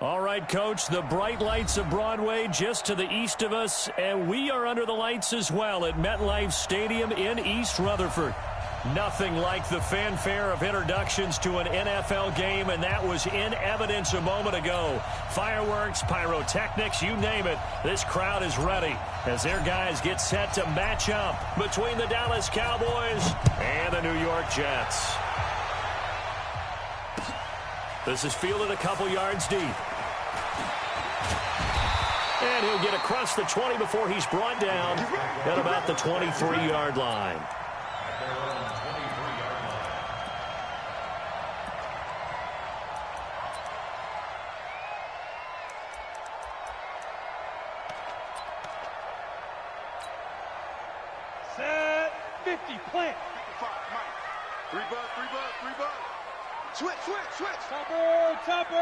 All right, Coach, the bright lights of Broadway just to the east of us, and we are under the lights as well at MetLife Stadium in East Rutherford. Nothing like the fanfare of introductions to an NFL game, and that was in evidence a moment ago. Fireworks, pyrotechnics, you name it. This crowd is ready as their guys get set to match up between the Dallas Cowboys and the New York Jets. This is fielded a couple yards deep. And he'll get across the 20 before he's brought down at about the 23-yard line. Set 50, plant. 3 bud. Switch. Topper.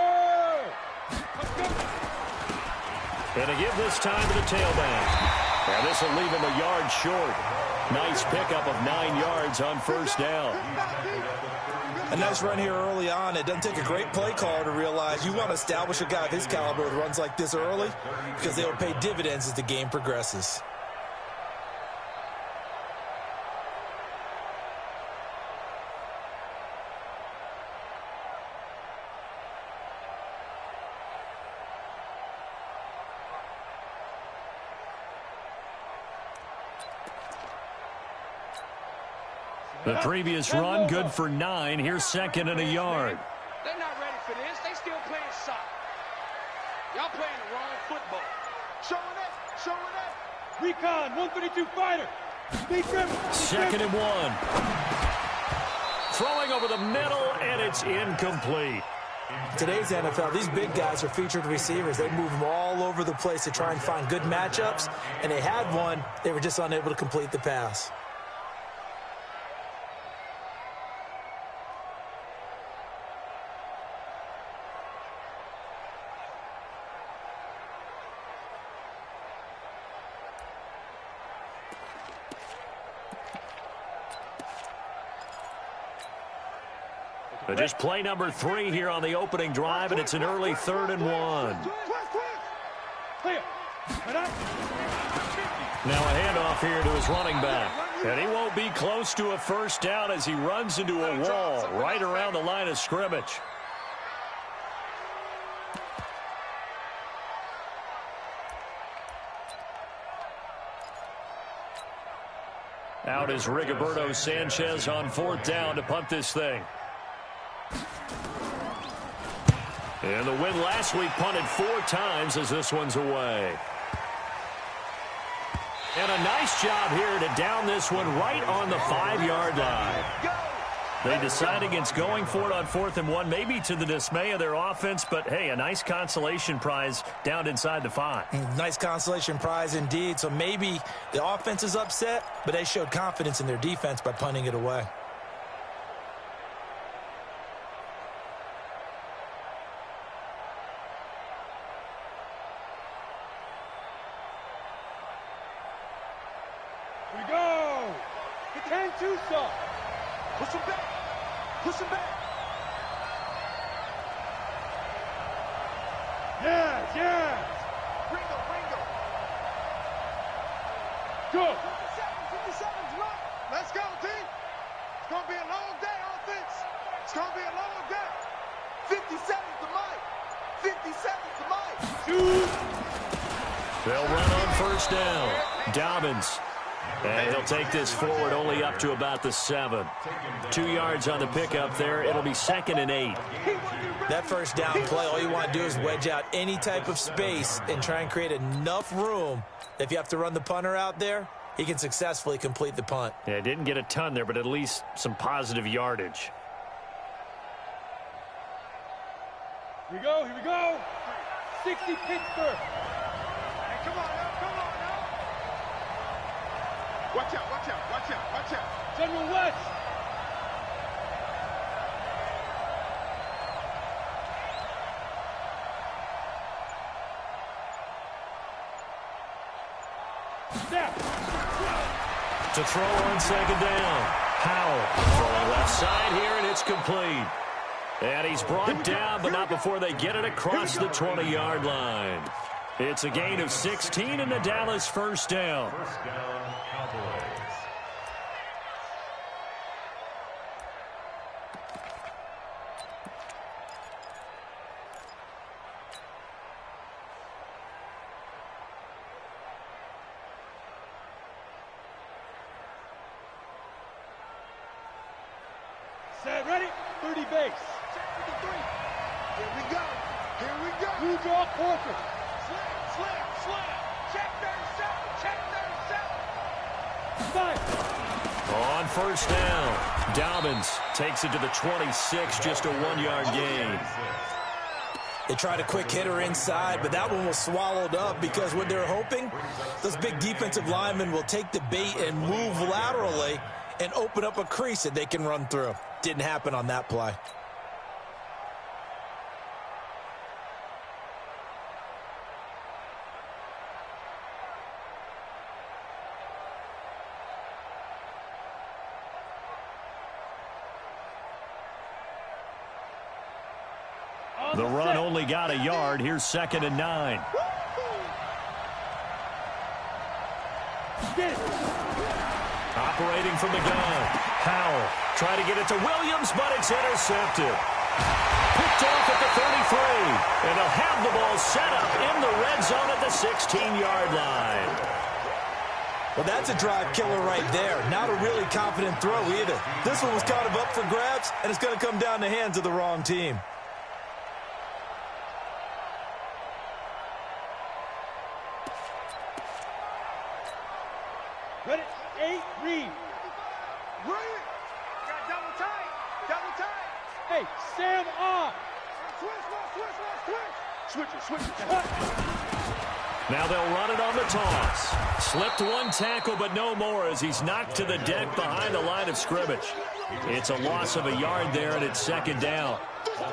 And to give this time to the tailback. And this will leave him a yard short. Nice pickup of 9 yards on first down. A nice run here early on. It doesn't take a great play caller to realize you want to establish a guy of his caliber with runs like this early because they will pay dividends as the game progresses. The previous run, good for 9. Here's second and a yard. They're not ready for this. They still playing soccer. Y'all playing the wrong football. Showing up. Recon, 132 fighter. Second and 1. Throwing over the middle, and it's incomplete. Today's NFL, these big guys are featured receivers. They move them all over the place to try and find good matchups, and they had one. They were just unable to complete the pass. But just play number 3 here on the opening drive, and it's an early 3rd and 1. Now a handoff here to his running back. And he won't be close to a first down as he runs into a wall right around the line of scrimmage. Out is Rigoberto Sanchez on 4th down to punt this thing. And the win last week punted 4 times as this one's away. And a nice job here to down this one right on the 5-yard line. They decide against going for it on 4th and 1, maybe to the dismay of their offense, but hey, a nice consolation prize down inside the 5. Nice consolation prize indeed. So maybe the offense is upset, but they showed confidence in their defense by punting it away. Push him back. Yes. Ringo. Go. 57's right. Let's go, team. It's going to be a long day, offense. It's going to be a long day. 57's the mic. 57's the mic. They'll run on first down. Dobbins. And he'll take this forward only up to about the 7. 2 yards on the pickup there. It'll be 2nd and 8. That first down play, all you want to do is wedge out any type of space and try and create enough room. If you have to run the punter out there, he can successfully complete the punt. Yeah, didn't get a ton there, but at least some positive yardage. Here we go. 60 Pittsburgh. Hey, come on now. Watch out. General West. Snap. To throw on 2nd down. Howell throwing left side here, and it's complete. And he's brought down, but not before they get it across the 20-yard line. It's a gain of 16 and the Dallas first down. First down, Cowboys. Set, ready? 30 base. Here we go. Here we go. Blue draw, corker. Slam. Check 37. Check 37. Five. On first down, Dobbins takes it to the 26, just a 1-yard gain. They tried a quick hitter inside, but that one was swallowed up because what they're hoping, those big defensive linemen will take the bait and move laterally and open up a crease that they can run through. Didn't happen on that play. The run only got a yard. Here's 2nd and 9. Operating from the gun. Howell trying to get it to Williams, but it's intercepted. Picked off at the 33. And they'll have the ball set up in the red zone at the 16-yard line. Well, that's a drive killer right there. Not a really confident throw either. This one was kind of up for grabs, and it's going to come down the hands of the wrong team. Ready? 8, read. Read. Got double tight. Double tight. Hey, Sam off. Switch it. Now they'll run it on the toss. Slipped one tackle, but no more as he's knocked to the deck behind the line of scrimmage. It's a loss of a yard there, and it's 2nd down.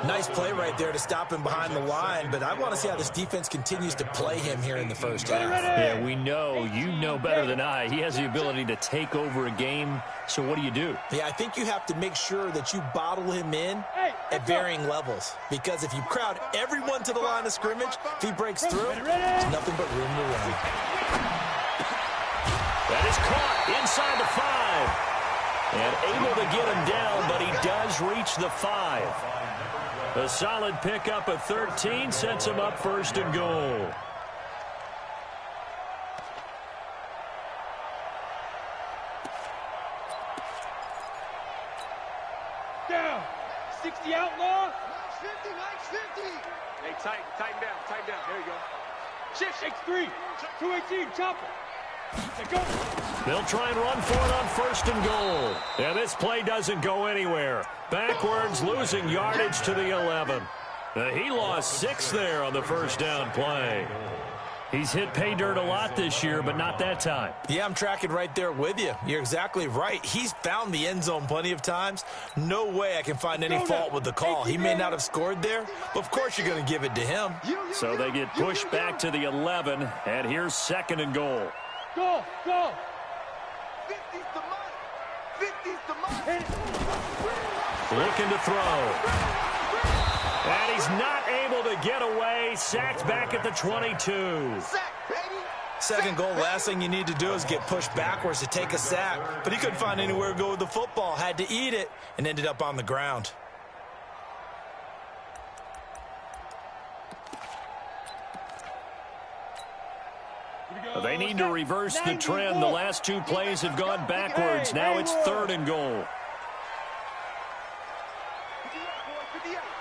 Nice play right there to stop him behind the line, but I want to see how this defense continues to play him here in the first half. Yeah, we know. You know better than I. He has the ability to take over a game, so what do? Yeah, I think you have to make sure that you bottle him in at varying levels, because if you crowd everyone to the line of scrimmage, if he breaks through, there's nothing but room to run. That is caught inside the 5. And able to get him down, but he does reach the 5. A solid pickup of 13 sets him up 1st and goal. Down. 60 outlaw. Nice 50. Hey, tighten down. There you go. Shift, shake 3. 218, chopper. Let go. They'll try and run for it on 1st and goal. And this play doesn't go anywhere. Backwards, losing yardage to the 11. He lost 6 there on the 1st down play. He's hit pay dirt a lot this year, but not that time. Yeah, I'm tracking right there with you. You're exactly right. He's found the end zone plenty of times. No way I can find any fault with the call. He may not have scored there, but of course you're going to give it to him. So they get pushed back to the 11, and here's 2nd and goal. Go. 50's the money. 50's the money. Looking to throw. And he's not able to get away. Sacked back at the 22. Sack, baby. Second goal, last thing you need to do is get pushed backwards to take a sack. But he couldn't find anywhere to go with the football. Had to eat it and ended up on the ground. They need to reverse the trend. The last 2 plays have gone backwards. Now it's 3rd and goal.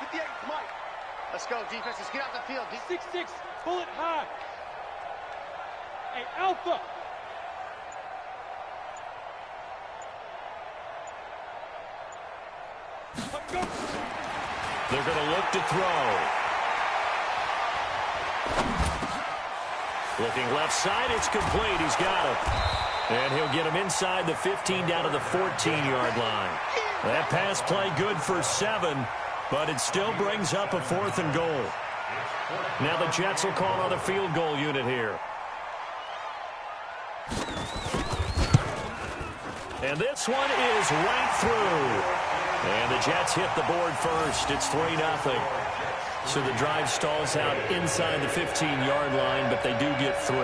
58, Mike. Let's go, defense. Let's get out the field. 6-6, bullet high. Hey, Alpha. They're going to look to throw. Looking left side, it's complete. He's got it. And he'll get him inside the 15 down to the 14-yard line. That pass play good for 7, but it still brings up a 4th and goal. Now the Jets will call on the field goal unit here. And this one is right through. And the Jets hit the board first. It's 3-0. So the drive stalls out inside the 15-yard line, but they do get 3.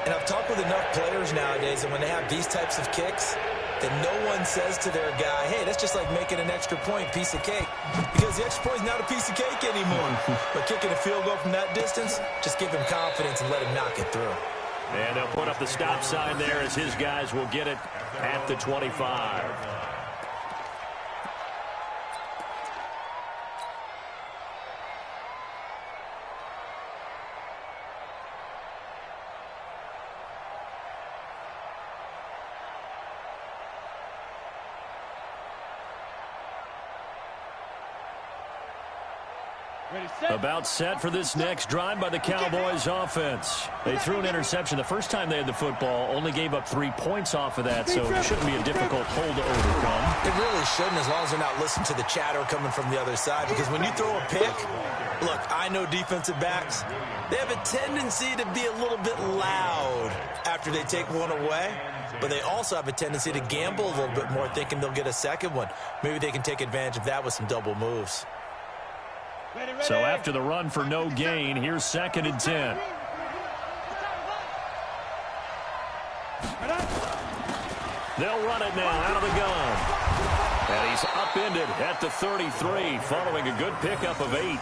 And I've talked with enough players nowadays, and when they have these types of kicks, that no one says to their guy, hey, that's just like making an extra point, piece of cake. Because the extra point is not a piece of cake anymore. But kicking a field goal from that distance, just give him confidence and let him knock it through. And they'll put up the stop sign there as his guys will get it at the 25. About set for this next drive by the Cowboys offense. They threw an interception the first time they had the football, only gave up 3 points off of that, so it shouldn't be a difficult hole to overcome. It really shouldn't, as long as they're not listening to the chatter coming from the other side, because when you throw a pick, look, I know defensive backs, they have a tendency to be a little bit loud after they take one away, but they also have a tendency to gamble a little bit more, thinking they'll get a second one. Maybe they can take advantage of that with some double moves. So after the run for no gain, here's 2nd and 10. They'll run it now out of the gun. And he's upended at the 33 following a good pickup of 8.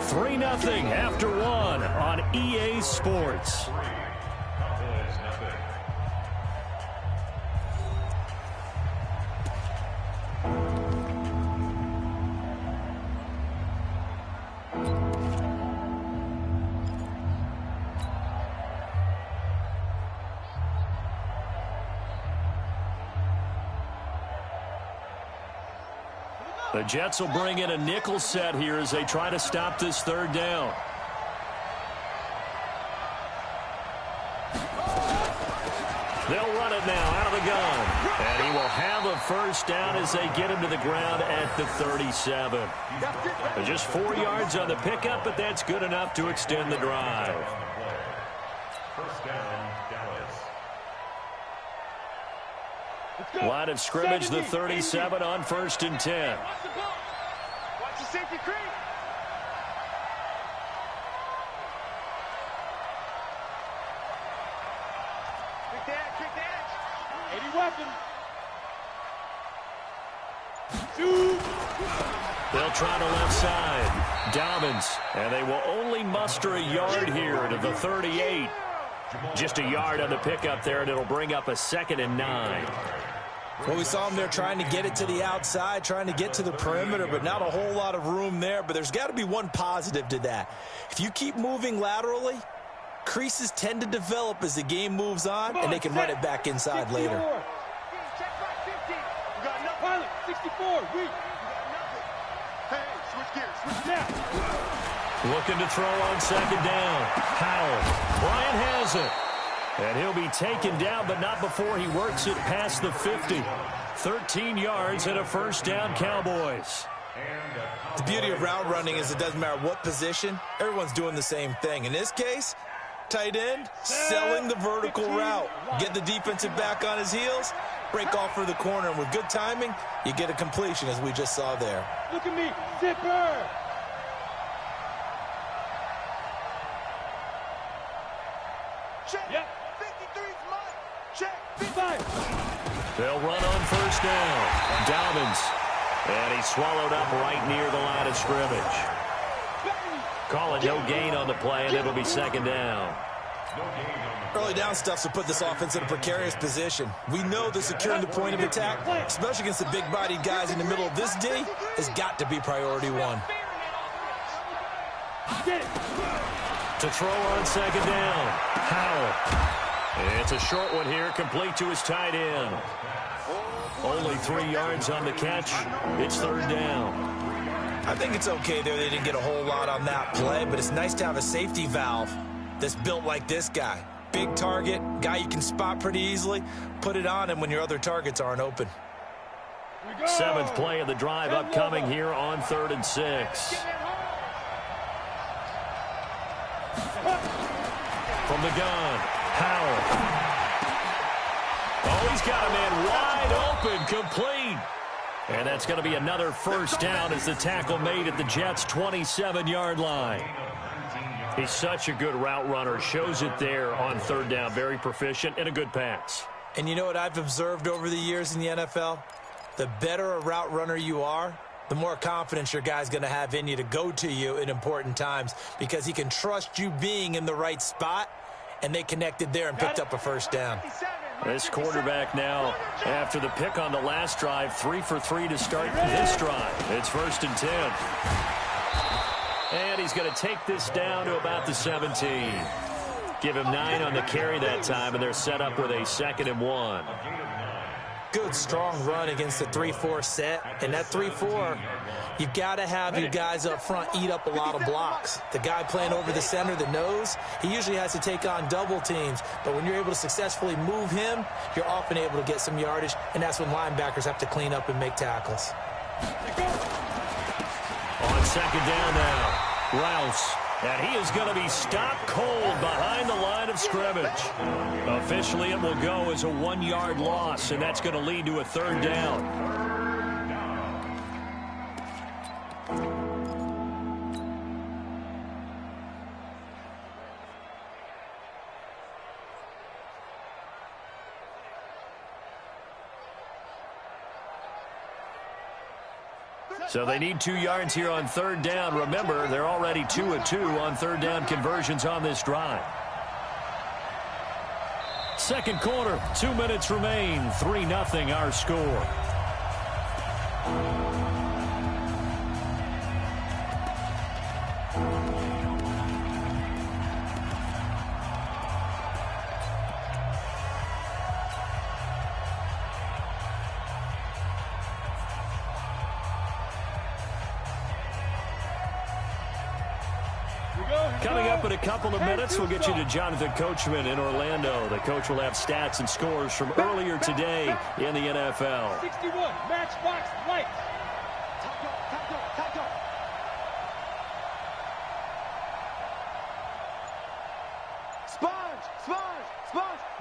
Three 3-0 after 1 on EA Sports. The Jets will bring in a nickel set here as they try to stop this 3rd down. They'll run it now out of the gun. And he will have a 1st down as they get him to the ground at the 37. Just 4 yards on the pickup, but that's good enough to extend the drive. 1st down, Dallas. Line of scrimmage, the 37 on 1st and 10. Watch the safety creep. Kick the edge. 80 weapon. Shoot. They'll try to left side. Dobbins, and they will only muster a yard here to the 38. Just a yard on the pickup there, and it'll bring up a 2nd and 9. Well, we saw him there trying to get it to the outside, trying to get to the perimeter, but not a whole lot of room there. But there's got to be one positive to that. If you keep moving laterally, creases tend to develop as the game moves on, and they can run it back inside later. Check back 50. We got enough. Pilot, 64. Weak. Hey, switch gears. Switch now. Looking to throw on 2nd down. Howell. Bryant has it. And he'll be taken down, but not before he works it past the 50. 13 yards and a 1st down, Cowboys. The beauty of route running is it doesn't matter what position, everyone's doing the same thing. In this case, tight end, selling the vertical route. Get the defensive back on his heels, break off for the corner, and with good timing, you get a completion, as we just saw there. Look at me. Zipper. Check. Yep. 53's mine. Check. 5. They'll run on 1st down. Dobbins. And he's swallowed up right near the line of scrimmage. Call it no gain on the play, and it'll be 2nd down. Early down stuff to put this offense in a precarious position. We know that securing the point of attack, especially against the big-bodied guys in the middle of this D, has got to be priority 1. Get it. To throw on 2nd down. Howell. It's a short one here, complete to his tight end. Only 3 yards on the catch. It's 3rd down. I think it's okay there. They didn't get a whole lot on that play, but it's nice to have a safety valve that's built like this guy. Big target, guy you can spot pretty easily. Put it on him when your other targets aren't open. 7th play of the drive upcoming here on 3rd and 6. From the gun, Howell. Oh, he's got a man wide open, complete. And that's going to be another first down as the tackle made at the Jets' 27-yard line. He's such a good route runner. Shows it there on third down. Very proficient and a good pass. And you know what I've observed over the years in the NFL? The better a route runner you are, the more confidence your guy's going to have in you to go to you in important times because he can trust you being in the right spot, and they connected there and picked up a first down. This quarterback now, after the pick on the last drive, 3 for 3 to start this drive. It's 1st and 10. And he's going to take this down to about the 17. Give him 9 on the carry that time, and they're set up with a 2nd and 1. Good, strong run against the 3-4 set. And that 3-4, you've got to have your guys up front eat up a lot of blocks. The guy playing over the center, the nose, he usually has to take on double teams. But when you're able to successfully move him, you're often able to get some yardage, and that's when linebackers have to clean up and make tackles. On 2nd down now, Rouse. And he is going to be stopped cold behind the line of scrimmage. Officially, it will go as a 1-yard loss, and that's going to lead to a 3rd down. So they need 2 yards here on 3rd down. Remember, they're already 2 of 2 on 3rd down conversions on this drive. Second quarter, 2 minutes remain. 3-0 our score. Coming up in a couple of minutes, we'll get you to Jonathan Coachman in Orlando. The coach will have stats and scores from earlier today in the NFL. 61, matchbox lights. Sponge.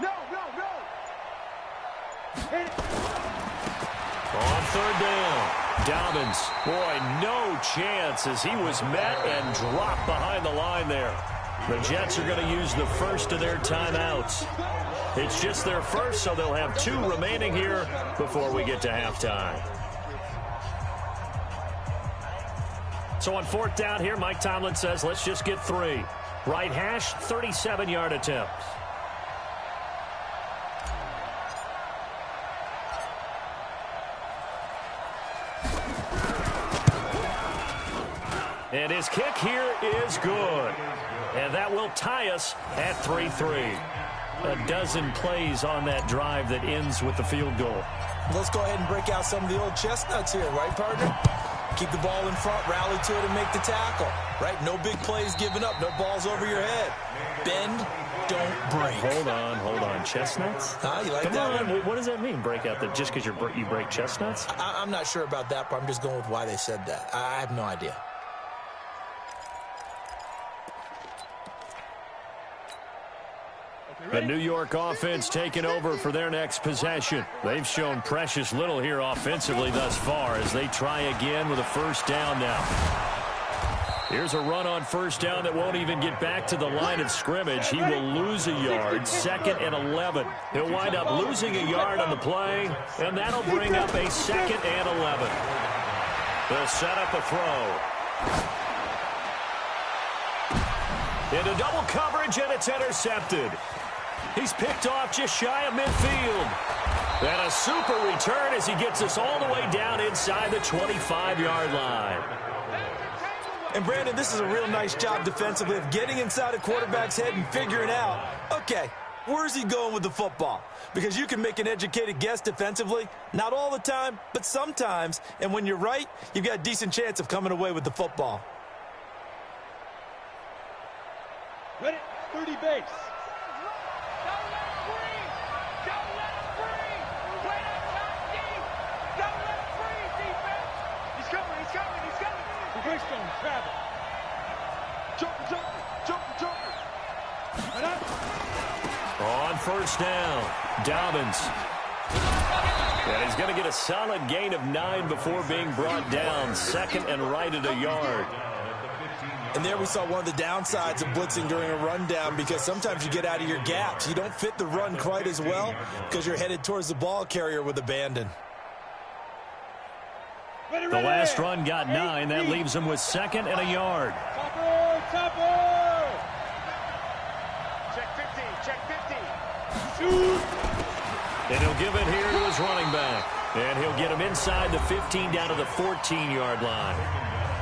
No. Hit it. On 3rd down, Dobbins. Boy, no chance as he was met and dropped behind the line there. The Jets are going to use the first of their timeouts. It's just their first, so they'll have 2 remaining here before we get to halftime. So on 4th down here, Mike Tomlin says, let's just get 3. Right hash, 37-yard attempt. And his kick here is good. And that will tie us at 3-3. A dozen plays on that drive that ends with the field goal. Let's go ahead and break out some of the old chestnuts here, right, partner? Keep the ball in front, rally to it, and make the tackle, right? No big plays given up, no balls over your head. Bend, don't break. Hold on. Chestnuts? You like Come that on. one? What does that mean, break out? Just because you break chestnuts? I'm not sure about that, but I'm just going with why they said that. I have no idea. The New York offense taking over for their next possession. They've shown precious little here offensively thus far as they try again with a 1st down now. Here's a run on 1st down that won't even get back to the line of scrimmage. He will lose a yard, 2nd and 11. He'll wind up losing a yard on the play, and that'll bring up a 2nd and 11. They'll set up a throw. Into double coverage, and it's intercepted. He's picked off just shy of midfield. And a super return as he gets us all the way down inside the 25-yard line. And, Brandon, this is a real nice job defensively of getting inside a quarterback's head and figuring out, okay, where's he going with the football? Because you can make an educated guess defensively. Not all the time, but sometimes. And when you're right, you've got a decent chance of coming away with the football. Ready, 30 base. Stone travel. Jumper. On 1st down, Dobbins And he's going to get a solid gain of 9 before being brought down. Second and right at a yard. And there we saw one of the downsides of blitzing during a rundown, because sometimes you get out of your gaps. You don't fit the run quite as well because you're headed towards the ball carrier with abandon. The last run got 9. That leaves him with second and a yard. Topper! Check 50, check 50. Shoot! And he'll give it here to his running back. And he'll get him inside the 15 down to the 14-yard line.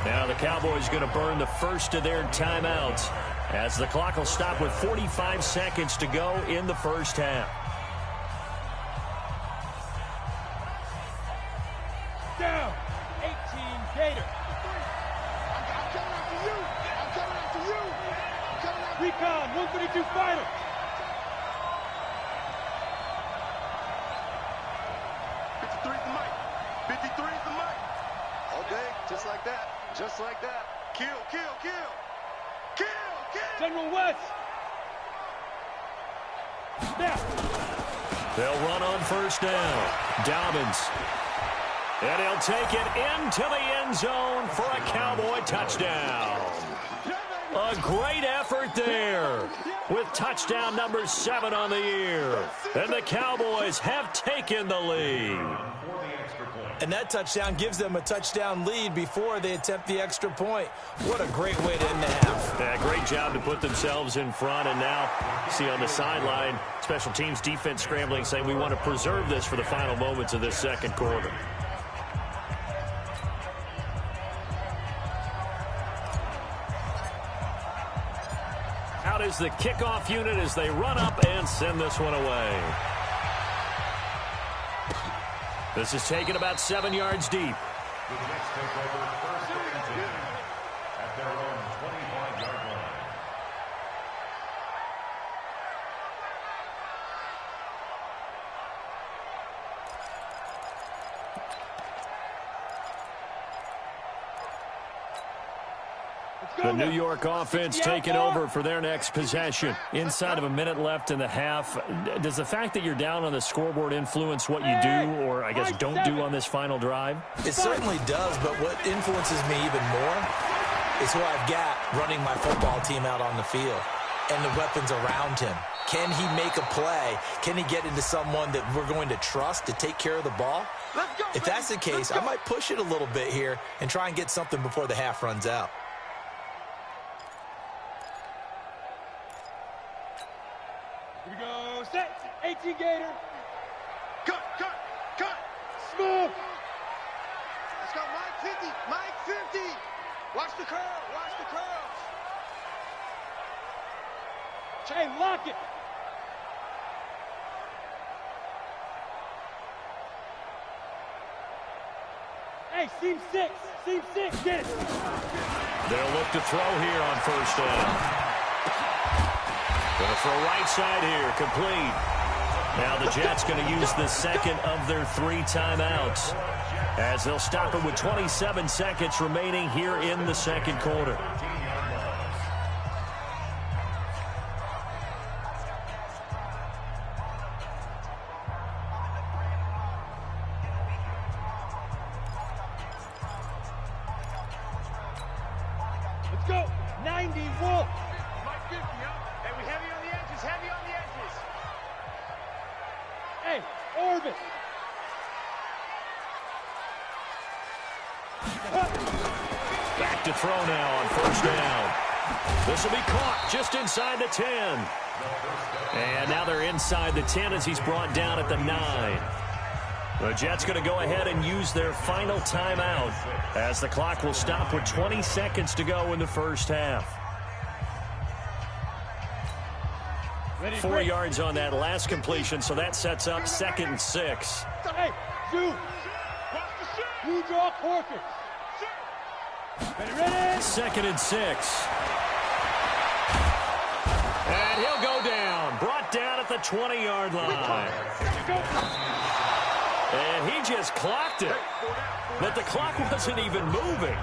Now the Cowboys going to burn the first of their timeouts as the clock will stop with 45 seconds to go in the first half. Down! 18 Gator. I'm coming after you. I'm coming after you. I'm coming after you. Recon, 132 final. Just like that. Just like that. Kill, kill, kill. Kill, kill. General West. Snap. They'll run on first down. Dobbins. And he'll take it into the end zone for a Cowboy touchdown. A great effort there with touchdown number 7 on the year. And the Cowboys have taken the lead. And that touchdown gives them a touchdown lead before they attempt the extra point. What a great way to end the half. Yeah, great job to put themselves in front. And now, see on the sideline, special teams defense scrambling, saying we want to preserve this for the final moments of this second quarter. Out is the kickoff unit as they run up and send this one away. This is taken about 7 yards deep. The Jets take over first and 10 at their own 25-yard line. The New York offense taking over for their next possession. Inside of a minute left in the half. Does the fact that you're down on the scoreboard influence what you do, or I guess don't do on this final drive? It certainly does, but what influences me even more is who I've got running my football team out on the field and the weapons around him. Can he make a play? Can he get into someone that we're going to trust to take care of the ball? If that's the case, I might push it a little bit here and try and get something before the half runs out. Here we go. Set. 18 Gator. Cut, cut, cut. Smooth. Let's go, Mike 50. Mike 50. Watch the curl. Watch the curls. Hey, lock it. Hey, seam 6. Seam 6. Get it. They'll look to throw here on first down. Going to throw right side here, complete. Now the Jets going to use the second of their 3 timeouts as they'll stop it with 27 seconds remaining here in the second quarter. Let's go. 90 Wolf. Mike 50, huh? Hey, we heavy on the edges, heavy on the edges. Hey, Orvis. Back to throw now on first down. This will be caught just inside the 10. And now they're inside the 10 as he's brought down at the 9. The Jets going to go ahead and use their final timeout as the clock will stop with 20 seconds to go in the first half. 4 yards on that last completion, so that sets up 2nd and 6. Hey, Zoo. You draw Corker. Ready? 2nd and 6. And he'll go down. Brought down at the 20-yard line. And he just clocked it. But the clock wasn't even moving.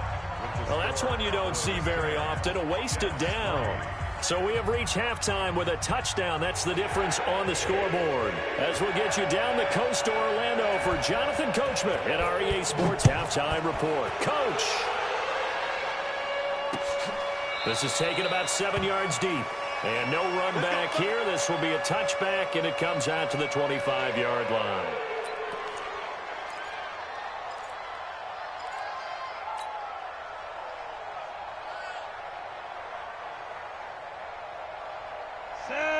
Well, that's one you don't see very often. A wasted down. So we have reached halftime with a touchdown. That's the difference on the scoreboard. As we'll get you down the coast to Orlando for Jonathan Coachman at our EA Sports Halftime Report. Coach! This is taken about 7 yards deep. And no run back here. This will be a touchback, and it comes out to the 25-yard line.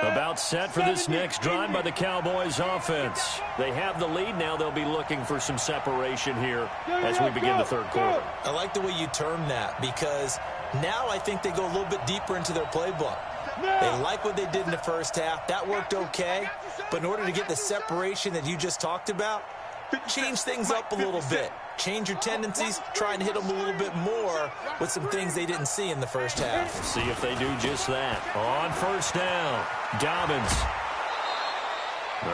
About set for this next drive by the Cowboys offense. They have the lead now. They'll be looking for some separation here as we begin the third quarter. I like the way you term that, because now I think they go a little bit deeper into their playbook. They like what they did in the first half. That worked okay. But in order to get the separation that you just talked about, change things up a little bit. Change your tendencies, try and hit them a little bit more with some things they didn't see in the first half. We'll see if they do just that. On first down, Dobbins.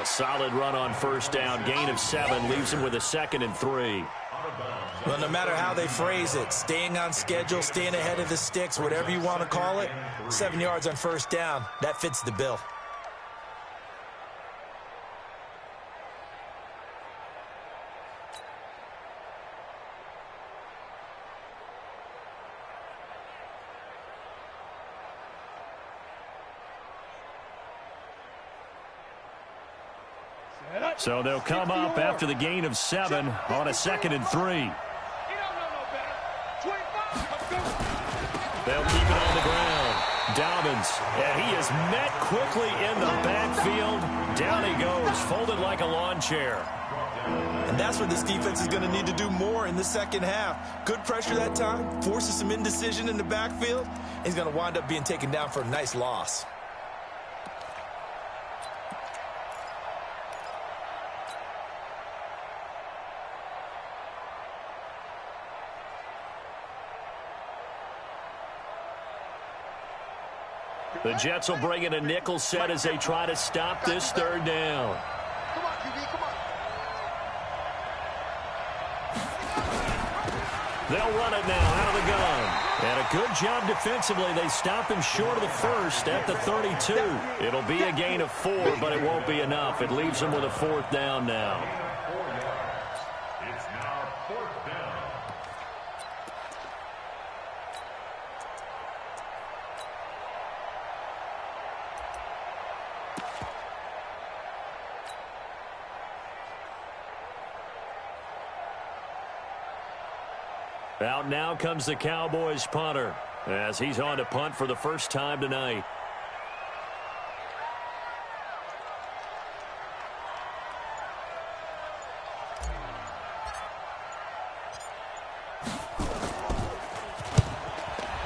A solid run on first down. Gain of 7 leaves him with a 2nd and 3. Well, no matter how they phrase it, staying on schedule, staying ahead of the sticks, whatever you want to call it, 7 yards on first down, that fits the bill. So they'll come up after the gain of 7 on a 2nd and 3. They'll keep it on the ground. Dobbins, and he is met quickly in the backfield. Down he goes, folded like a lawn chair. And that's what this defense is going to need to do more in the second half. Good pressure that time, forces some indecision in the backfield. He's going to wind up being taken down for a nice loss. The Jets will bring in a nickel set as they try to stop this third down. Come on, QB, come on. They'll run it now out of the gun. And a good job defensively. They stop him short of the first at the 32. It'll be a gain of 4, but it won't be enough. It leaves him with a 4th down now. It's now 4th down. Out now comes the Cowboys punter as he's on to punt for the first time tonight.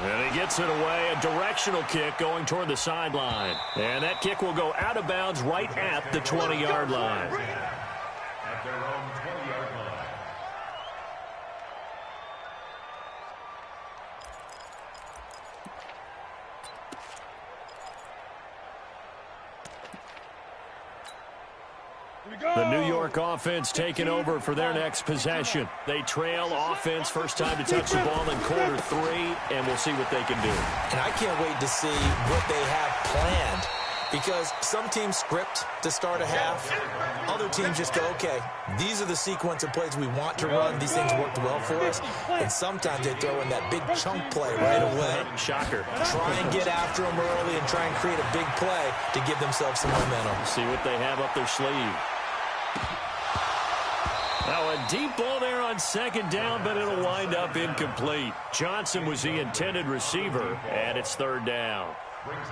And he gets it away, a directional kick going toward the sideline. And that kick will go out of bounds right at the 20-yard line. At their own 20-yard line. The New York offense taking over for their next possession. They trail offense, first time to touch the ball in quarter 3, and we'll see what they can do. And I can't wait to see what they have planned, because some teams script to start a half. Other teams just go, okay, these are the sequence of plays we want to run. These things worked well for us. And sometimes they throw in that big chunk play right away. Shocker. Try and get after them early and try and create a big play to give themselves some momentum. See what they have up their sleeve. Now a deep ball there on second down, but it'll wind up incomplete. Johnson was the intended receiver, and it's third down.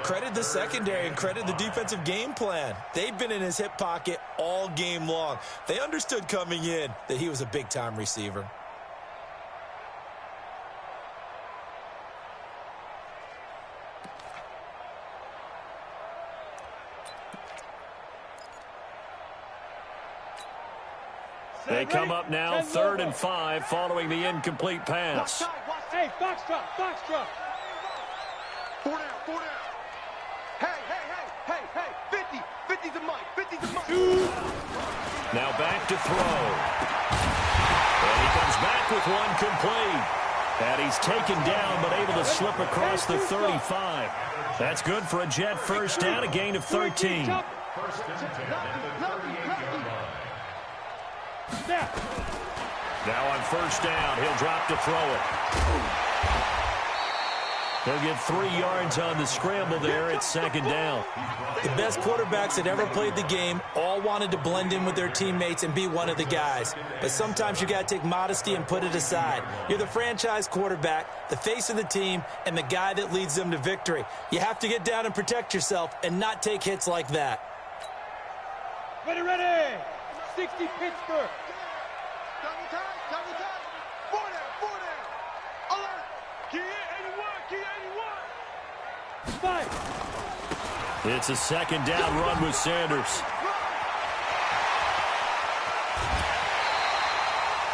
Credit the secondary and credit the defensive game plan. They've been in his hip pocket all game long. They understood coming in that he was a big-time receiver. They come up now, 3rd and 5, following the incomplete pass. Hey, Foxtrot, Foxtrot. 4 down, 4 down. Hey, 50. 50's a mic, 50's a mic. Now back to throw. And he comes back with one complete. And he's taken down, but able to slip across the 35. That's good for a Jet first down, a gain of 13. First and 10 at the 38-yard line. Now on first down, he'll drop to throw it. He'll get 3 yards on the scramble there. It's second down. The best quarterbacks that ever played the game all wanted to blend in with their teammates and be one of the guys. But sometimes you got to take modesty and put it aside. You're the franchise quarterback, the face of the team, and the guy that leads them to victory. You have to get down and protect yourself and not take hits like that. Ready. 60 Pittsburgh. Double time. 4 down. Alert. Key 81. 5. It's a second down run with Sanders.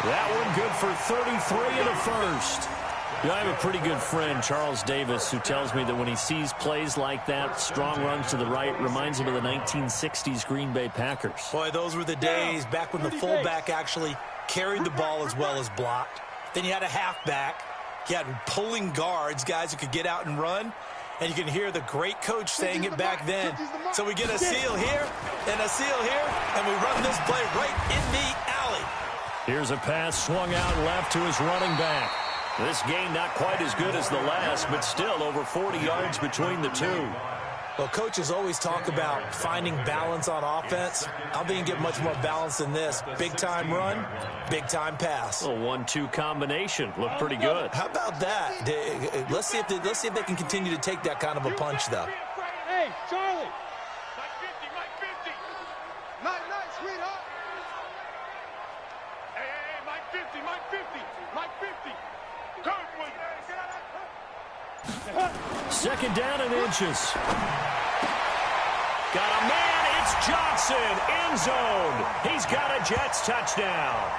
That one good for 33 and a first. You know, I have a pretty good friend, Charles Davis, who tells me that when he sees plays like that, strong runs to the right, reminds him of the 1960s Green Bay Packers. Boy, those were the days back when the fullback actually carried the ball as well as blocked. Then you had a halfback. You had pulling guards, guys who could get out and run. And you can hear the great coach saying it back then. So we get a seal here and a seal here, and we run this play right in the alley. Here's a pass swung out left to his running back. This game not quite as good as the last, but still over 40 yards between the two. Well, coaches always talk about finding balance on offense. I don't think you can get much more balance than this. Big-time run, big-time pass. A 1-2 combination. Looked pretty good. How about that? Let's see if they can continue to take that kind of a punch, though. Hey, Charlie. Mike 50. Night, sweetheart. Hey, Mike 50. Come with Second down and inches. Got a man. It's Johnson. End zone. He's got a Jets touchdown.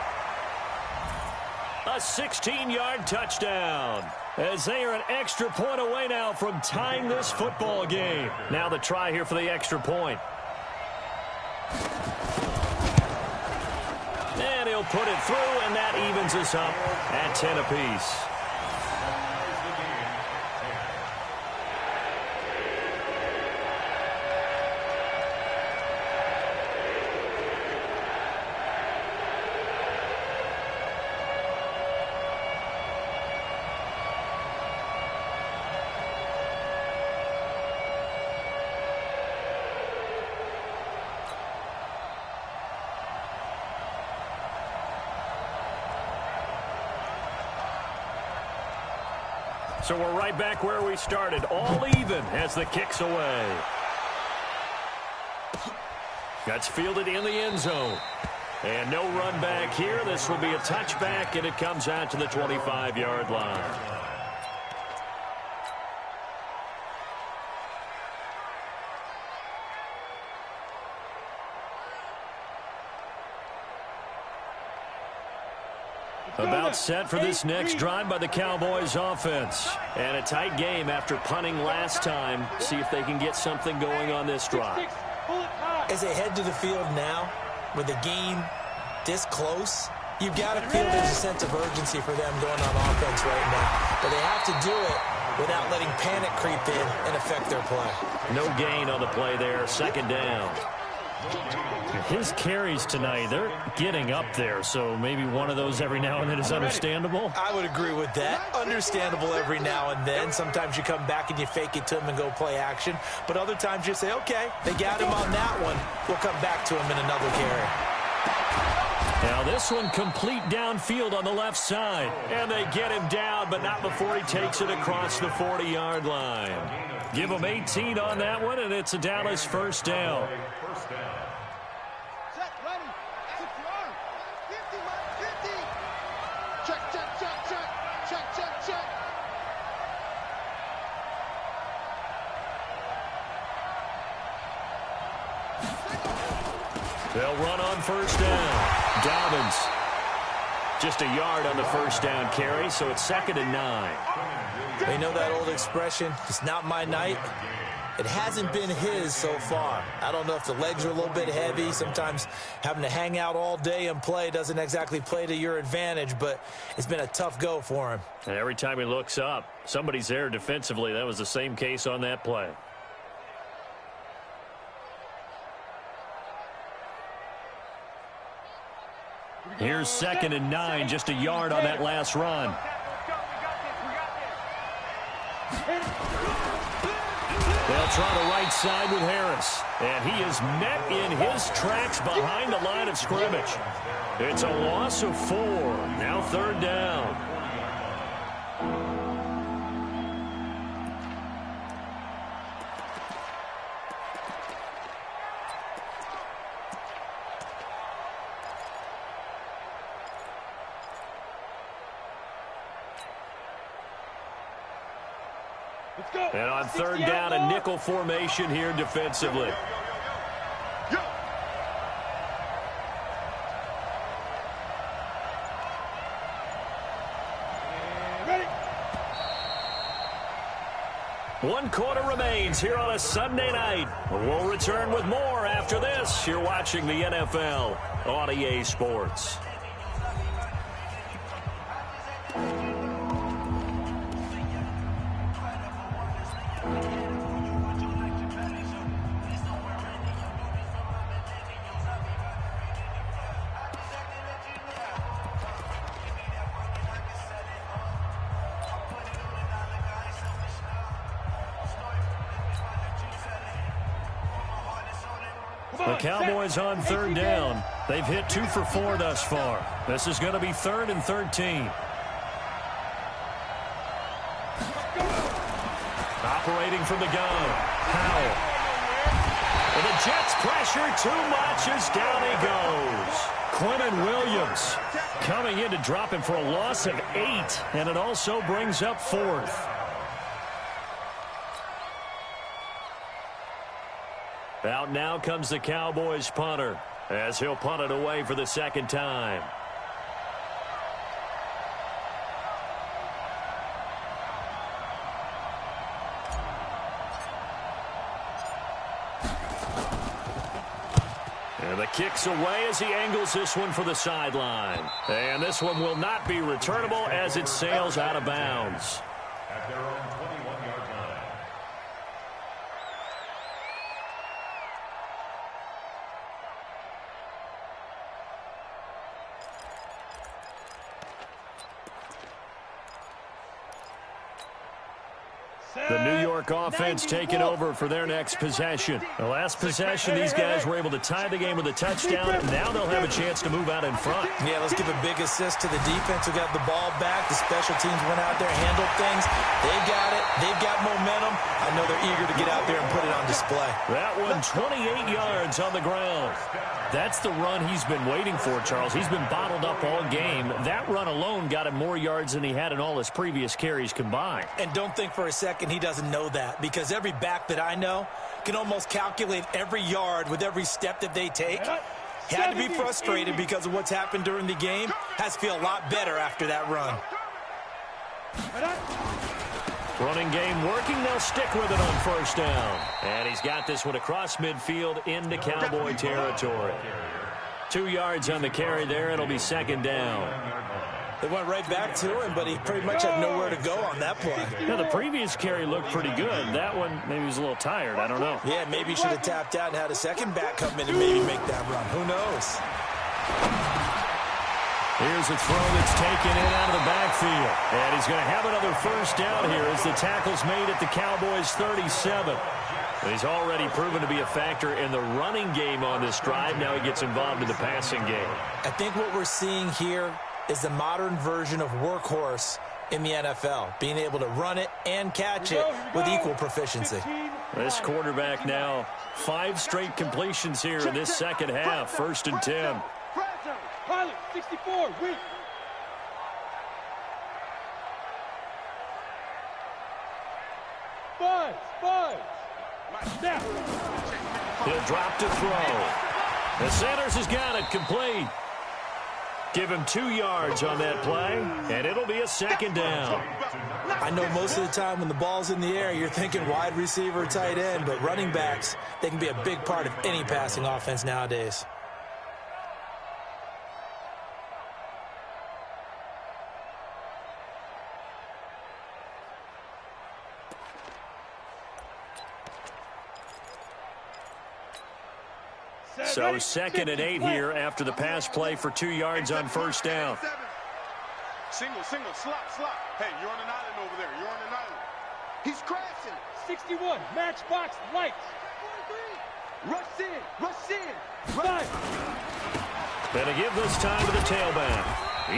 A 16-yard touchdown. As they are an extra point away now from tying this football game. Now the try here for the extra point. And he'll put it through, and that evens us up at 10 apiece. So we're right back where we started, all even as the kick's away. That's fielded in the end zone. And no run back here. This will be a touchback, and it comes out to the 25-yard line. About set for this next drive by the Cowboys offense. And a tight game after punting last time. See if they can get something going on this drive. As they head to the field now, with the game this close, you've got to feel there's a sense of urgency for them going on offense right now. But they have to do it without letting panic creep in and affect their play. No gain on the play there. Second down. His carries tonight, they're getting up there, so maybe one of those every now and then is understandable. I would agree with that. Understandable every now and then. Sometimes you come back and you fake it to him and go play action. But other times you say, okay, they got him on that one. We'll come back to him in another carry. Now this one complete downfield on the left side. And they get him down, but not before he takes it across the 40-yard line. Give him 18 on that one, and it's a Dallas first down. Check, ready. 50, Mike, 50. Check. They'll run on first down. Dobbins just a yard on the first down carry, so it's 2nd and 9. They know that old expression, it's not my night. It hasn't been his so far. I don't know if the legs are a little bit heavy. Sometimes having to hang out all day and play doesn't exactly play to your advantage, but it's been a tough go for him. And every time he looks up, somebody's there defensively. That was the same case on that play. Here's 2nd and 9, just a yard on that last run. They'll try the right side with Harris. And he is met in his tracks behind the line of scrimmage. It's a loss of 4. Now 3rd down. And on 3rd down, a nickel formation here defensively. Ready? 1 quarter remains here on a Sunday night. We'll return with more after this. You're watching the NFL on EA Sports. The Cowboys on 3rd down. They've hit 2 for 4 thus far. This is going to be 3rd and 13. Operating from the gun, Howell. And the Jets pressure too much as down he goes. Quentin Williams coming in to drop him for a loss of 8, and it also brings up 4th. Out now comes the Cowboys punter as he'll punt it away for the 2nd time. And the kick's away as he angles this one for the sideline. And this one will not be returnable as it sails out of bounds. At their own 21-yard line. The New York offense taking over for their next possession. The last possession, these guys were able to tie the game with a touchdown. Now they'll have a chance to move out in front. Yeah, let's give a big assist to the defense who got the ball back. The special teams went out there, handled things. They got it. They've got momentum. I know they're eager to get out there and put it on display. That one, 28 yards on the ground. That's the run he's been waiting for, Charles. He's been bottled up all game. That run alone got him more yards than he had in all his previous carries combined. And don't think for a second he doesn't know that, because every back that I know can almost calculate every yard with every step that they take. Had to be frustrated because of what's happened during the game. Has to feel a lot better after that run. Running game working. They'll stick with it on 1st down. And he's got this one across midfield into Cowboy territory. 2 yards on the carry there. It'll be 2nd down. They went right back to him, but he pretty much had nowhere to go on that play. Now, the previous carry looked pretty good. That one, maybe he was a little tired. I don't know. Yeah, maybe he should have tapped out and had a second back come in and maybe make that run. Who knows? Here's a throw that's taken in out of the backfield. And he's going to have another 1st down here as the tackle's made at the Cowboys' 37. He's already proven to be a factor in the running game on this drive. Now he gets involved in the passing game. I think what we're seeing here is the modern version of workhorse in the NFL, being able to run it and catch it with equal proficiency. This quarterback now 5 straight completions here in this 2nd half. 1st and 10. Pilot, 64, weak. Five. Snap. He'll drop to throw. The Sanders has got it complete. Give him 2 yards on that play, and it'll be a second down. I know most of the time when the ball's in the air, you're thinking wide receiver, tight end, but running backs, they can be a big part of any passing offense nowadays. So 2nd and 8 here after the pass play for 2 yards on first down. Single, slop. Hey, you're on an island over there. You're on an island. He's crashing. 61, matchbox, lights. Rush in. 5. And to give this time to the tailback.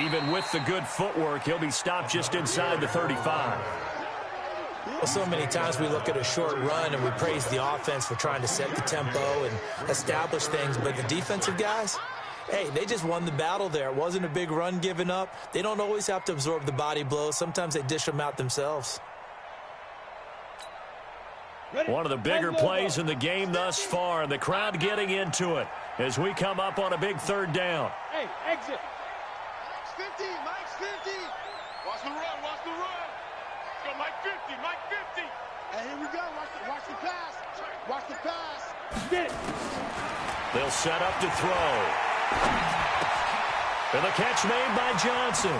Even with the good footwork, he'll be stopped just inside the 35. Well, so many times we look at a short run and we praise the offense for trying to set the tempo and establish things, but the defensive guys, hey, they just won the battle there. It wasn't a big run given up. They don't always have to absorb the body blows. Sometimes they dish them out themselves. One of the bigger plays in the game thus far, and the crowd getting into it as we come up on a big 3rd down. Hey, exit. Mike's 50. Watch the run. Go Mike 50. Hey, here we go. Watch the pass. Get it. They'll set up to throw. And the catch made by Johnson.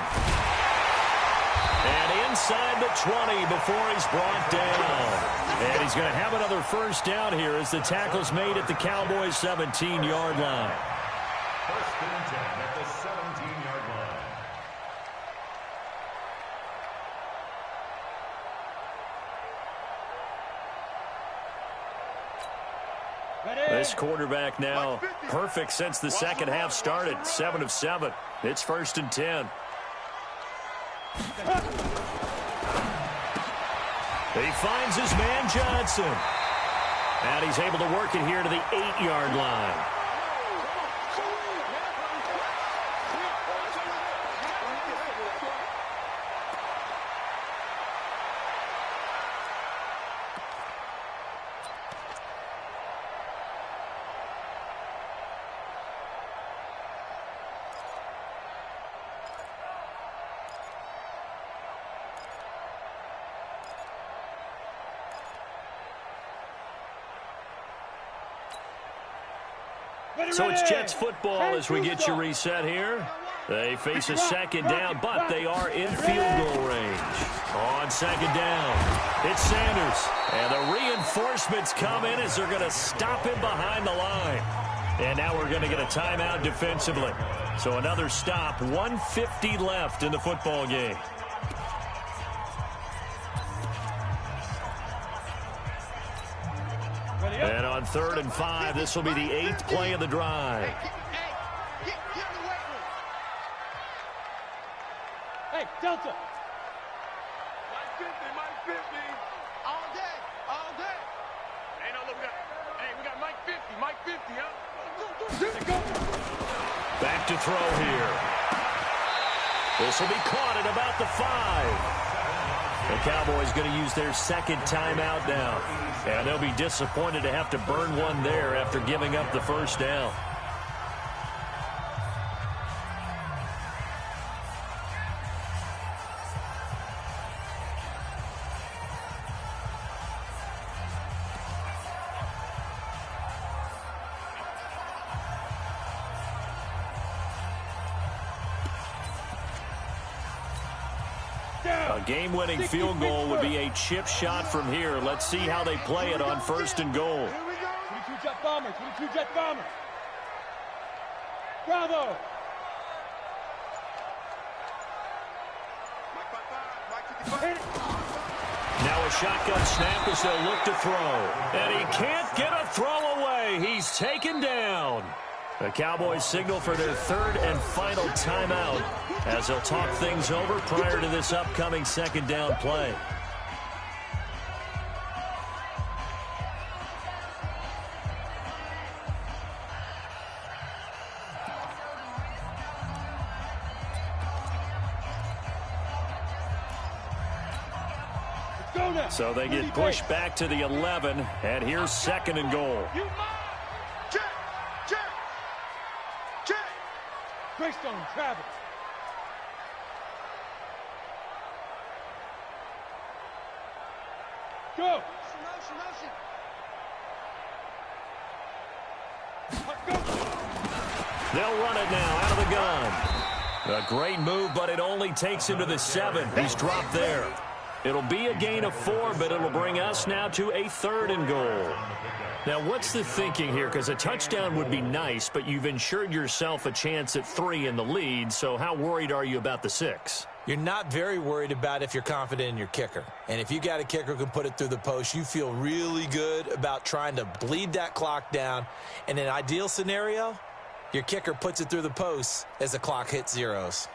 And inside the 20 before he's brought down. And he's going to have another first down here as the tackle's made at the Cowboys' 17-yard line. 1st and 10 at the 17-yard line. This quarterback now perfect since the second half started. 7 of 7. It's 1st and 10. He finds his man Johnson. And he's able to work it here to the 8-yard line. So it's Jets football as we get you reset here. They face a 2nd down, but they are in field goal range. On 2nd down, it's Sanders. And the reinforcements come in as they're going to stop him behind the line. And now we're going to get a timeout defensively. So another stop, 1:50 left in the football game. And on 3rd and 5, this will be the 8th play of the drive. Hey, Delta. Mike 50. All day. Hey, no, look, we got Mike 50, huh? Back to throw here. This will be caught at about the 5. The Cowboys going to use their 2nd timeout now. And they'll be disappointed to have to burn one there after giving up the first down. A game-winning field goal would be a chip shot from here. Let's see how they play it on 1st and goal. 22 jet bomber. Bravo. Now a shotgun snap as they'll look to throw. And he can't get a throw away. He's taken down. The Cowboys signal for their 3rd and final timeout as they'll talk things over prior to this upcoming 2nd down play. So they get pushed back to the 11, and here's 2nd and goal. Traced on him, Travis. Go. Motion, motion. Let's go. They'll run it now out of the gun. A great move, but it only takes him to the 7. He's dropped there. It'll be a gain of 4, but it'll bring us now to a 3rd and goal. Now, what's the thinking here? Because a touchdown would be nice, but you've ensured yourself a chance at 3 in the lead, so how worried are you about the 6? You're not very worried about if you're confident in your kicker. And if you got a kicker who can put it through the post, you feel really good about trying to bleed that clock down. In an ideal scenario, your kicker puts it through the post as the clock hits zeros.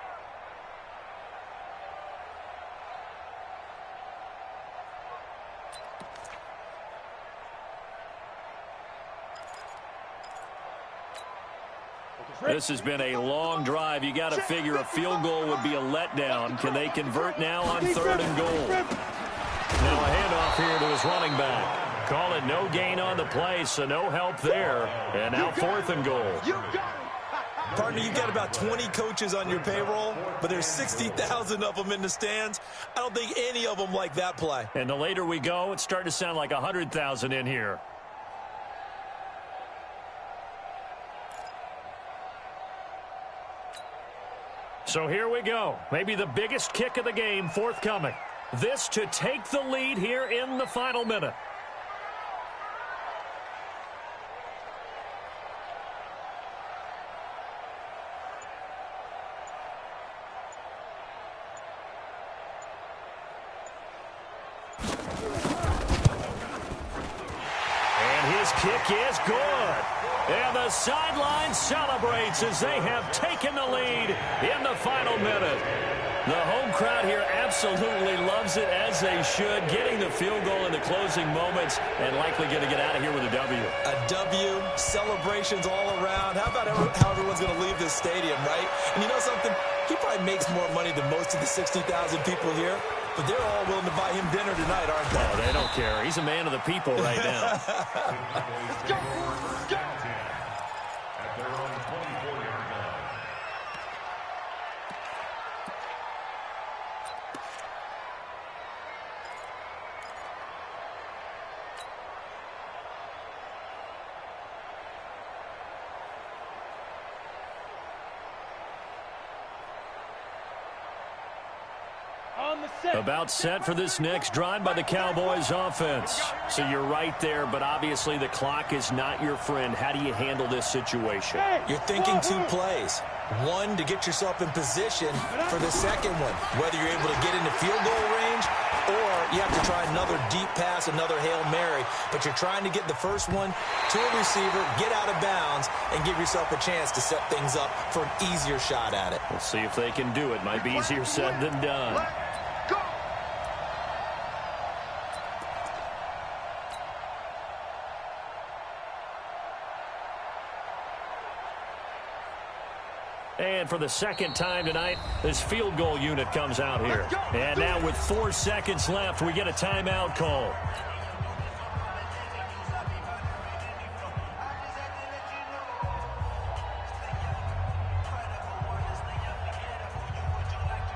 This has been a long drive. You got to figure a field goal would be a letdown. Can they convert now on 3rd and goal? Now a handoff here to his running back. Call it no gain on the play, so no help there. And now 4th and goal. Partner, you've got about 20 coaches on your payroll, but there's 60,000 of them in the stands. I don't think any of them like that play. And the later we go, it's starting to sound like 100,000 in here. So here we go. Maybe the biggest kick of the game forthcoming. This to take the lead here in the final minute. And his kick is good. And the sideline celebrates as they have taken the lead in the final minute. The home crowd here absolutely loves it, as they should, getting the field goal in the closing moments and likely going to get out of here with a W. A W, celebrations all around. How about how everyone's going to leave this stadium, right? And you know something? He probably makes more money than most of the 60,000 people here, but they're all willing to buy him dinner tonight, aren't they? Oh, they don't care. He's a man of the people right now. Let's go. Let's go. At their own 24-yard line. On the set. About set for this next drive by the Cowboys offense. So you're right there, but obviously the clock is not your friend. How do you handle this situation? You're thinking 2 plays. One, to get yourself in position for the second one, whether you're able to get into field goal range or you have to try another deep pass, another Hail Mary. But you're trying to get the first one to a receiver, get out of bounds, and give yourself a chance to set things up for an easier shot at it. We'll see if they can do it. Might be easier said than done. Go. And for the second time tonight, this field goal unit comes out here. And now with 4 seconds left, we get a timeout call.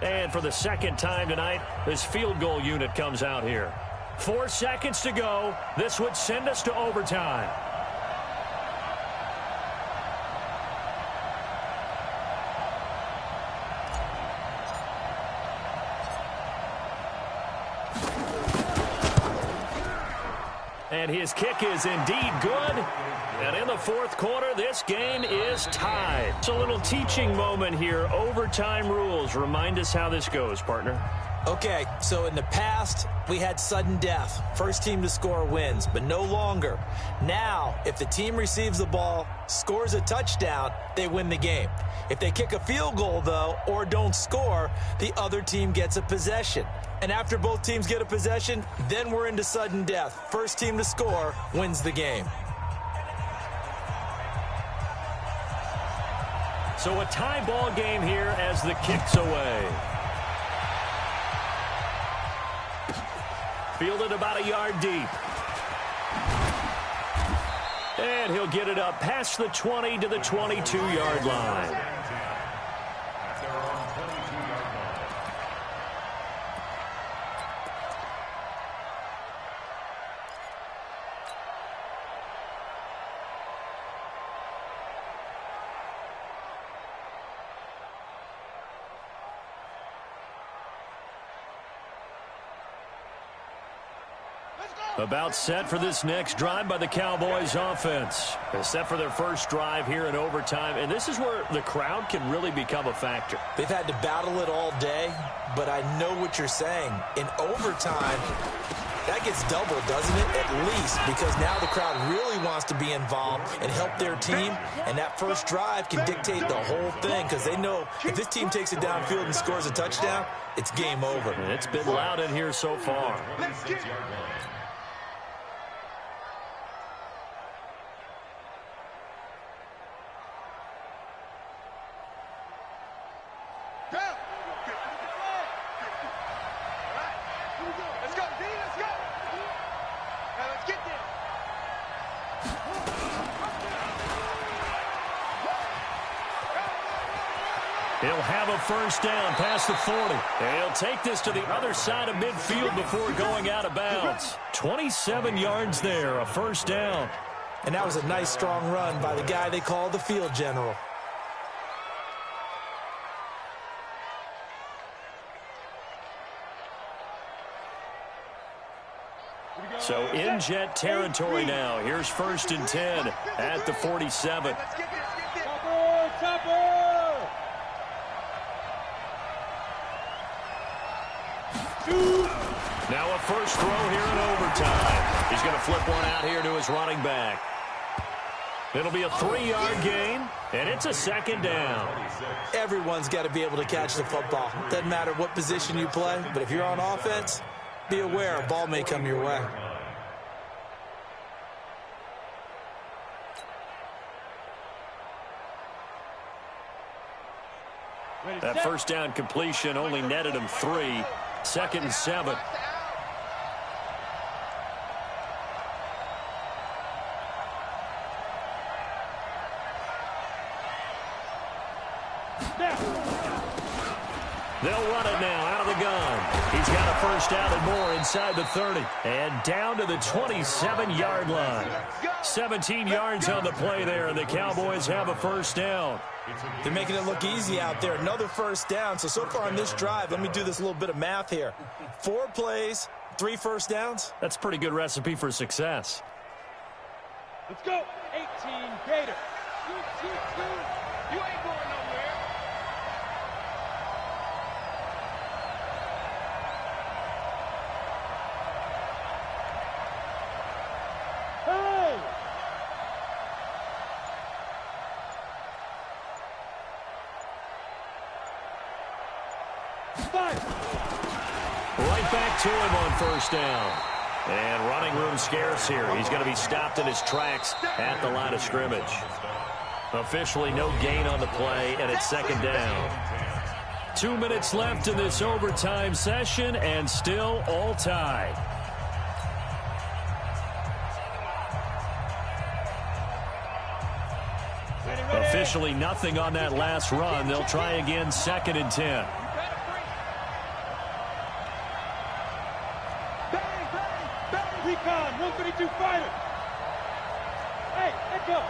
And for the second time tonight, this field goal unit comes out here. 4 seconds to go. This would send us to overtime. And his kick is indeed good. And in the 4th quarter, this game is tied. It's a little teaching moment here. Overtime rules. Remind us how this goes, partner. Okay, so in the past, we had sudden death. First team to score wins, but no longer. Now, if the team receives the ball, scores a touchdown, they win the game. If they kick a field goal, though, or don't score, the other team gets a possession. And after both teams get a possession, then we're into sudden death. First team to score wins the game. So a tie ball game here as the kick's away. Fielded about a yard deep. And he'll get it up past the 20 to the 22-yard line. About set for this next drive by the Cowboys offense. They're set for their first drive here in overtime, and this is where the crowd can really become a factor. They've had to battle it all day, but I know what you're saying. In overtime, that gets doubled, doesn't it? At least, because now the crowd really wants to be involved and help their team, and that first drive can dictate the whole thing because they know if this team takes it downfield and scores a touchdown, it's game over. And it's been loud in here so far. He'll have a first down past the 40. And he'll take this to the other side of midfield before going out of bounds. 27 yards there, a first down. And that was a nice, strong run by the guy they call the field general. So in Jet territory now. Here's 1st and 10 at the 47. Now a first throw here in overtime. He's going to flip one out here to his running back. It'll be a 3-yard gain, and it's a second down. Everyone's got to be able to catch the football. Doesn't matter what position you play, but if you're on offense, be aware a ball may come your way. That first down completion only netted him 3. 2nd and 7. They'll run it now out of the gun. He's got a first down and more inside the 30. And down to the 27-yard line. 17 yards on the play there, and the Cowboys have a first down. They're making it look easy out there. Another first down. So far on this drive, let me do this little bit of math here. 4 plays, 3 first downs. That's a pretty good recipe for success. Let's go. 18 Gator. You ain't going nowhere. Hey! Right back to him on first down. And running room scarce here. He's going to be stopped in his tracks at the line of scrimmage. Officially no gain on the play, and it's second down. 2 minutes left in this overtime session, and still all tied. Officially nothing on that last run. They'll try again, 2nd and 10. Recon, 152 fighter. Hey, let go.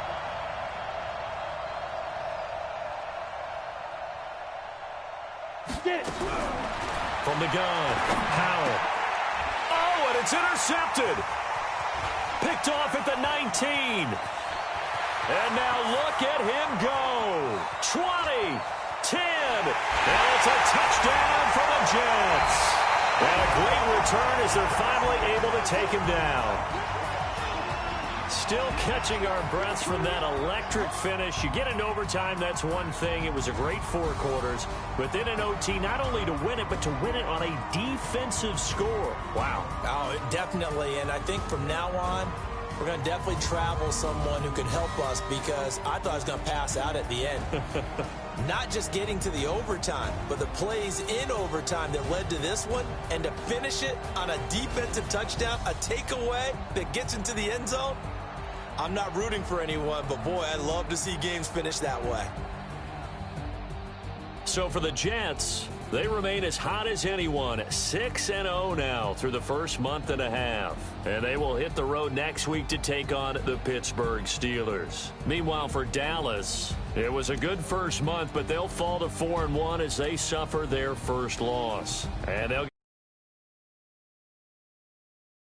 Get it. From the gun, Howell. Oh, and it's intercepted. Picked off at the 19. And now look at him go. 20, 10, and it's a touchdown for the Jets. And a great return as they're finally able to take him down. Still catching our breaths from that electric finish. You get into overtime, that's one thing. It was a great 4 quarters. But then in OT, not only to win it, but to win it on a defensive score. Wow. Oh, definitely. And I think from now on, we're going to definitely travel someone who can help us because I thought I was going to pass out at the end. Not just getting to the overtime, but the plays in overtime that led to this one, and to finish it on a defensive touchdown, a takeaway that gets into the end zone. I'm not rooting for anyone, but boy, I'd love to see games finish that way. So for the Jets, they remain as hot as anyone, 6-0 now through the first month and a half. And they will hit the road next week to take on the Pittsburgh Steelers. Meanwhile, for Dallas, it was a good first month, but they'll fall to 4-1 as they suffer their first loss. And they'll